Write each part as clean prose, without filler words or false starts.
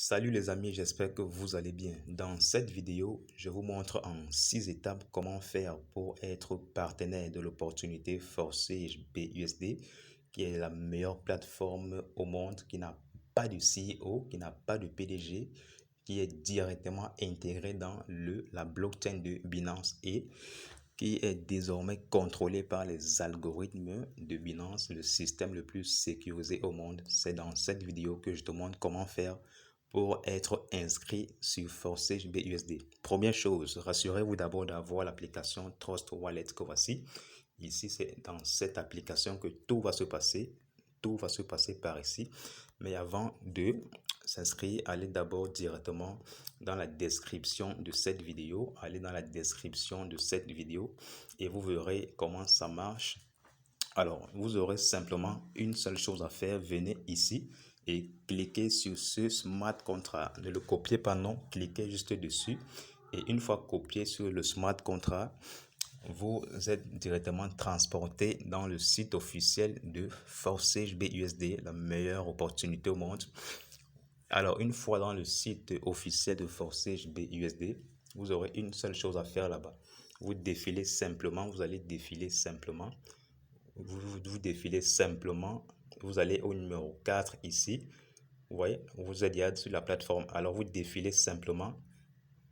Salut les amis, j'espère que vous allez bien. Dans cette vidéo, je vous montre en 6 étapes comment faire pour être partenaire de l'opportunité Forsage BUSD, qui est la meilleure plateforme au monde, qui n'a pas de CEO, qui n'a pas de PDG, qui est directement intégrée dans la blockchain de Binance et qui est désormais contrôlé par les algorithmes de Binance, le système le plus sécurisé au monde. C'est dans cette vidéo que je te montre comment faire pour être inscrit sur Forsage BUSD. Première chose, rassurez-vous d'abord d'avoir l'application Trust Wallet que voici. Ici, c'est dans cette application que tout va se passer. Tout va se passer par ici. Mais avant de s'inscrire, allez d'abord directement dans la description de cette vidéo. Allez dans la description de cette vidéo et vous verrez comment ça marche. Alors, vous aurez simplement une seule chose à faire. Venez ici et cliquez sur ce smart contract. Ne le copiez pas, non. Cliquez juste dessus. Et une fois copié sur le smart contract, vous êtes directement transporté dans le site officiel de Forsage BUSD, la meilleure opportunité au monde. Alors, une fois dans le site officiel de Forsage BUSD, vous aurez une seule chose à faire là-bas. Vous défilez simplement, vous allez défiler simplement. Vous défilez simplement, vous allez au numéro 4 ici. Vous voyez, vous êtes déjà sur la plateforme. Alors, vous défilez simplement.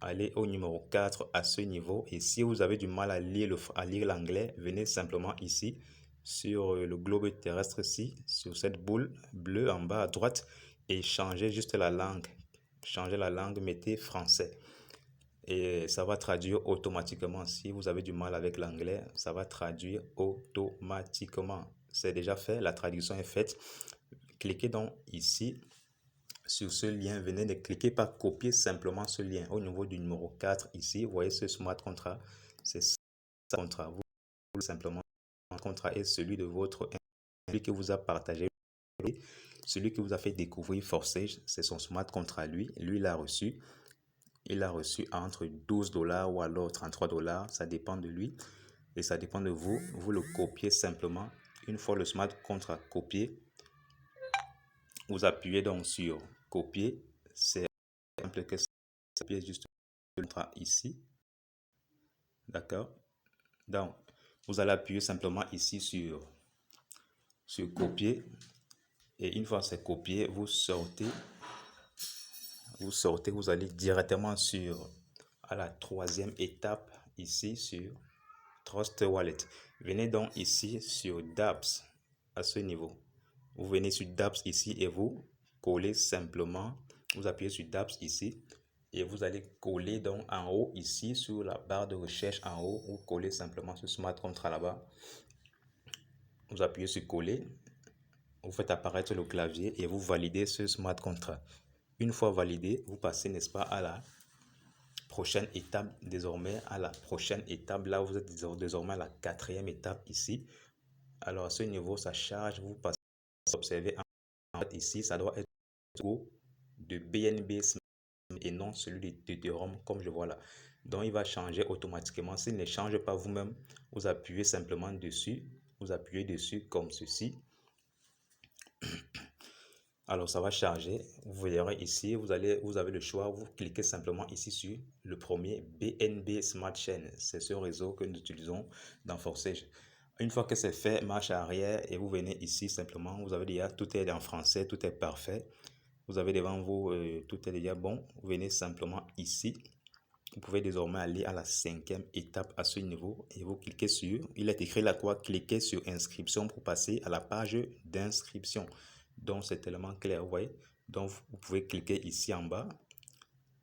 Allez au numéro 4 à ce niveau. Et si vous avez du mal à lire l'anglais, venez simplement ici sur le globe terrestre ici, sur cette boule bleue en bas à droite et changez juste la langue. Changez la langue, mettez français. Et ça va traduire automatiquement. Si vous avez du mal avec l'anglais, ça va traduire automatiquement. C'est déjà fait, la traduction est faite. Cliquez donc ici sur ce lien, venez de cliquer par copier simplement ce lien au niveau du numéro 4 ici. Vous voyez ce smart contract, c'est ça contrat. Vous simplement le contrat est celui de votre celui qui vous a partagé, celui qui vous a fait découvrir Forsage, c'est son smart contract lui l'a reçu. Il a reçu entre 12 dollars ou alors 33 dollars, ça dépend de lui et ça dépend de vous. Vous le copiez simplement. Une fois le smart contract copié, vous appuyez donc sur copier. C'est simple que ça. Appuyez juste ici. D'accord. Donc, vous allez appuyer simplement ici sur copier. Et une fois c'est copié, vous allez directement à la troisième étape ici sur Trust Wallet. Venez donc ici sur dApps à ce niveau. Vous venez sur dApps ici et vous collez simplement, vous appuyez sur dApps ici et vous allez coller donc en haut ici sur la barre de recherche en haut, vous collez simplement ce smart contract là-bas. Vous appuyez sur coller, vous faites apparaître le clavier et vous validez ce smart contract. Une fois validé, vous passez, n'est-ce pas, à la prochaine étape désormais, à la prochaine étape. Là, vous êtes désormais à la quatrième étape ici. Alors, à ce niveau, ça charge, vous passez, observez en fait ici, ça doit être de BNB et non celui de Ethereum comme je vois là. Donc, il va changer automatiquement. S'il ne change pas vous-même, vous appuyez simplement dessus. Vous appuyez dessus comme ceci. Alors, ça va charger. Vous verrez ici, vous avez le choix. Vous cliquez simplement ici sur le premier BNB Smart Chain. C'est ce réseau que nous utilisons dans Forsage. Une fois que c'est fait, marche arrière et vous venez ici simplement. Vous avez déjà, tout est en français, tout est parfait. Vous avez devant vous, tout est déjà bon. Vous venez simplement ici. Vous pouvez désormais aller à la cinquième étape à ce niveau et vous cliquez sur, il est écrit là quoi, cliquez sur inscription pour passer à la page d'inscription. Donc c'est tellement clair, vous voyez. Donc vous pouvez cliquer ici en bas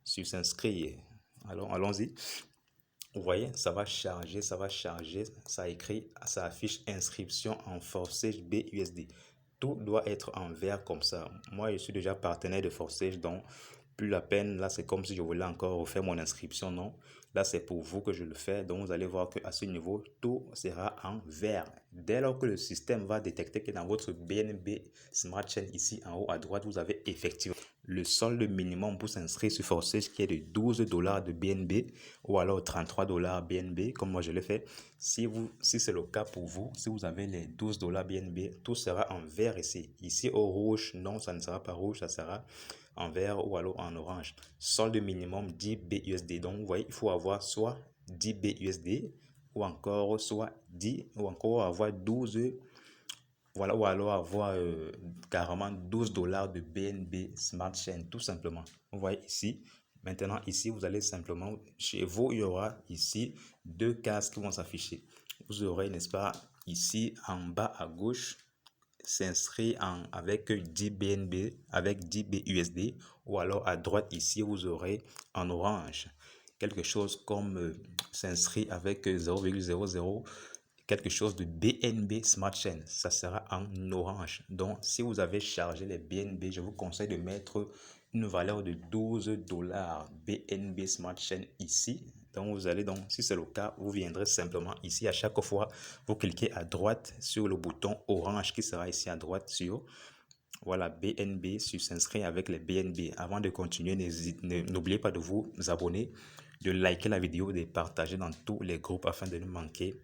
sur s'inscrire. Alors allons-y. Vous voyez, ça va charger, ça écrit, ça affiche inscription en Forsage BUSD. Tout doit être en vert comme ça. Moi, je suis déjà partenaire de Forsage, donc plus la peine. Là, c'est comme si je voulais encore refaire mon inscription, non. Là, c'est pour vous que je le fais. Donc, vous allez voir qu'à ce niveau, tout sera en vert. Dès lors que le système va détecter que dans votre BNB Smart Chain, ici en haut à droite, vous avez effectivement le solde minimum pour s'inscrire sur Forsage qui est de 12 dollars de BNB ou alors 33 dollars BNB, comme moi je l'ai fait. Si c'est le cas pour vous, si vous avez les 12 dollars BNB, tout sera en vert ici. Ici au rouge, non, ça ne sera pas rouge, ça sera en vert ou alors en orange. Solde minimum 10 BUSD. Donc, vous voyez, il faut avoir soit 10 BUSD ou encore soit 10 ou encore avoir 12. Voilà, ou alors avoir carrément 12 dollars de BNB Smart Chain, tout simplement. Vous voyez ici. Maintenant, ici, vous allez simplement, chez vous, il y aura ici deux cases qui vont s'afficher. Vous aurez, n'est-ce pas, ici en bas à gauche, s'inscrit avec 10 BNB, avec 10 BUSD, ou alors à droite ici, vous aurez en orange quelque chose comme s'inscrit avec 0,00 quelque chose de BNB Smart Chain, ça sera en orange. Donc, si vous avez chargé les BNB, je vous conseille de mettre une valeur de 12 dollars BNB Smart Chain ici. Donc, vous allez donc, si c'est le cas, vous viendrez simplement ici. À chaque fois, vous cliquez à droite sur le bouton orange qui sera ici à droite sur voilà, BNB, sur s'inscrire avec les BNB. Avant de continuer, n'oubliez pas de vous abonner, de liker la vidéo, de partager dans tous les groupes afin de ne manquer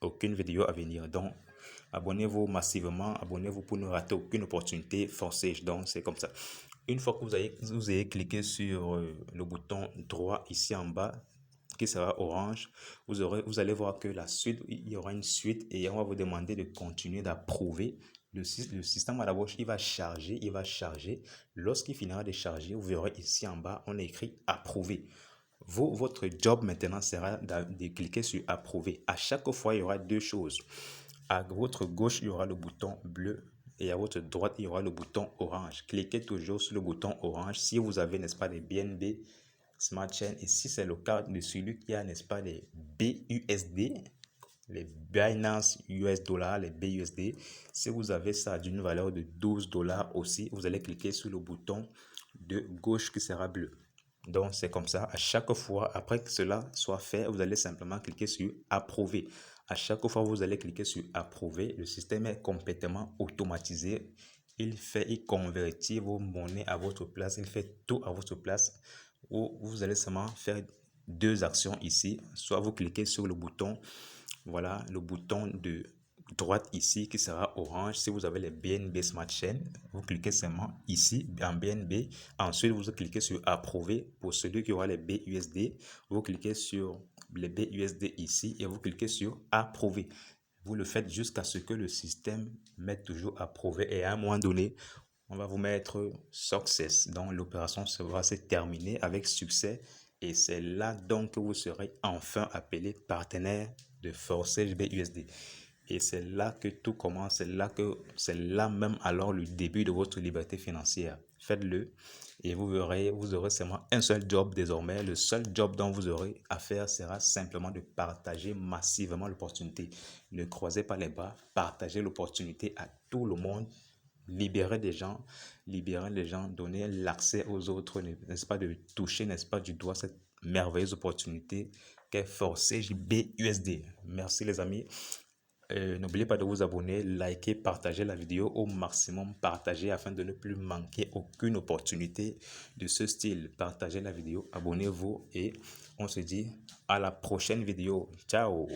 aucune vidéo à venir. Donc, abonnez-vous massivement, abonnez-vous pour ne rater aucune opportunité forcée. Donc, c'est comme ça. Une fois que vous avez cliqué sur le bouton droit ici en bas, qui sera orange, vous allez voir que la suite, il y aura une suite et on va vous demander de continuer d'approuver. Le système à la gauche, il va charger. Lorsqu'il finira de charger, vous verrez ici en bas, on a écrit approuver. Votre job maintenant sera de cliquer sur approuver. À chaque fois, il y aura deux choses. À votre gauche, il y aura le bouton bleu et à votre droite, il y aura le bouton orange. Cliquez toujours sur le bouton orange si vous avez, n'est-ce pas, des BNB Smart Chain. Et si c'est le cas de celui qui a, n'est-ce pas, les BUSD, les Binance US Dollar, les BUSD, si vous avez ça d'une valeur de 12 dollars aussi, vous allez cliquer sur le bouton de gauche qui sera bleu. Donc, c'est comme ça. À chaque fois, après que cela soit fait, vous allez simplement cliquer sur approuver. À chaque fois, vous allez cliquer sur approuver. Le système est complètement automatisé. Il convertit vos monnaies à votre place. Il fait tout à votre place. Ou vous allez seulement faire deux actions ici. Soit vous cliquez sur le bouton, voilà, le bouton de droite ici qui sera orange. Si vous avez les BNB Smart Chain, vous cliquez seulement ici en BNB. Ensuite, vous cliquez sur approuver. Pour celui qui aura les BUSD, vous cliquez sur les BUSD ici et vous cliquez sur approuver. Vous le faites jusqu'à ce que le système mette toujours approuvé et à un moment donné, on va vous mettre success. Donc, l'opération va se terminer avec succès et c'est là donc que vous serez enfin appelé partenaire de Forsage BUSD. Et c'est là que tout commence, c'est là même alors le début de votre liberté financière. Faites-le et vous verrez, vous aurez seulement un seul job désormais. Le seul job dont vous aurez à faire sera simplement de partager massivement l'opportunité. Ne croisez pas les bras, partagez l'opportunité à tout le monde. Libérer les gens, donner l'accès aux autres, n'est-ce pas, de toucher, n'est-ce pas, du doigt cette merveilleuse opportunité qu'est Forsage BUSD. Merci les amis. N'oubliez pas de vous abonner, liker, partager la vidéo au maximum, partager afin de ne plus manquer aucune opportunité de ce style. Partagez la vidéo, abonnez-vous et on se dit à la prochaine vidéo. Ciao!